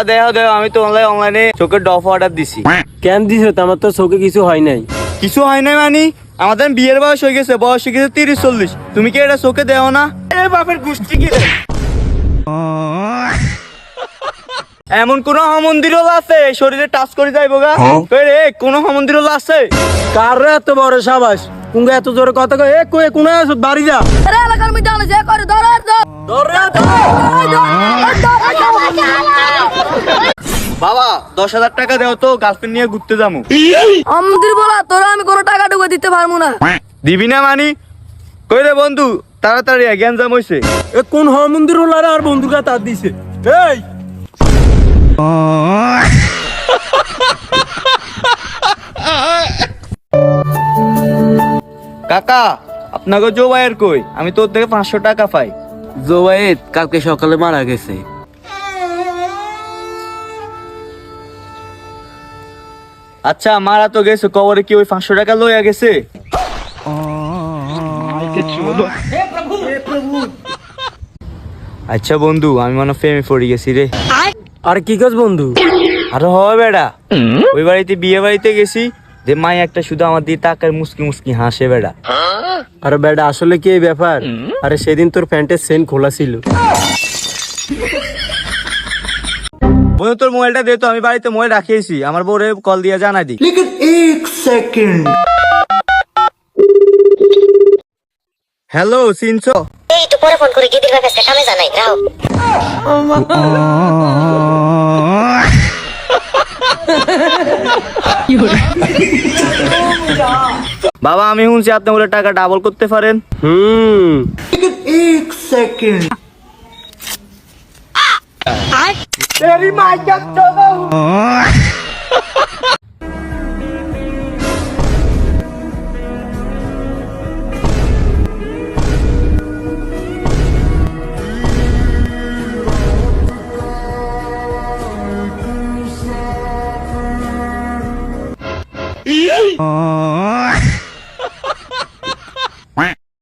দেখো দেখো, আমি তো অনলাইনে চোখের ডফ অর্ডার দিছি। কেন দিছো? আমার তো চোখে কিছু হয় নাই। কিছু হয় নাই মানে? আমাদের বিয়ের বয়স হয়ে গেছে 30-40। তুমি কি এটা চোখে দেও না? এ বাপের গোষ্ঠী কি রে? এমন কোন মন্দির আছে শরীরে টাচ করে যাইবো গা? রে কোন মন্দির আছে? কার রে এত বড় সাবাস? কুঙ্গা এত জোরে কথা কয়? এ কই কোন আছো? বাড়ি যা। আরে এলাকার মধ্যে আলো যে করে ধর ধর রে বাবা 10,000 টাকা দাও তো, গার্লফ্রেন্ড নিয়ে ঘুরতে যাবো। আমাদের বলা তোরা আমি কোনো টাকা ঢুকে দিতে পারবো না। দিবি না মানি? কই রে বন্ধু, তাড়াতাড়ি গ্যাঞ্জাম হইছে। এ কোন মন্দির হলো আর বন্ধুকে তার দিছে? এই কাকা, আপনাকে জোবাইয়ের কই? আমি তোর থেকে 500 টাকা পাই। জোবাইদ কালকে সকালে মারা গেছে। আচ্ছা মারা তো গেছে, কবরে কি ওই 500 টাকা লইয়া গেছে? আচ্ছা বন্ধু, আমি মনে প্রেমে পড়ে গেছি রে। আর কি কাজ বন্ধু? আরে হয় বেড়া, ওই বাড়িতে বিয়ে বাড়িতে গেছি, যে মাই একটা শুধু আমার দিয়ে টাকার মুসকি মুসকি হাসে বেড়া। আরে বেটা আসলে কি এই ব্যাপার? আরে সেদিন তোর প্যান্টের চেন খোলা ছিল। বন্ধু তোর মোবাইলটা দে তো, আমি বাড়িতে মোবাইল রাখিয়েছি, আমার বউরে কল দিয়ে জানাই দি। হ্যালো সিনছো? এই তো পরে ফোন করে গিয়ে দিবার কাছে কামে জানাই রাও। বাবা আমি শুনছি আপনি বলে টাকা ডাবল করতে পারেন।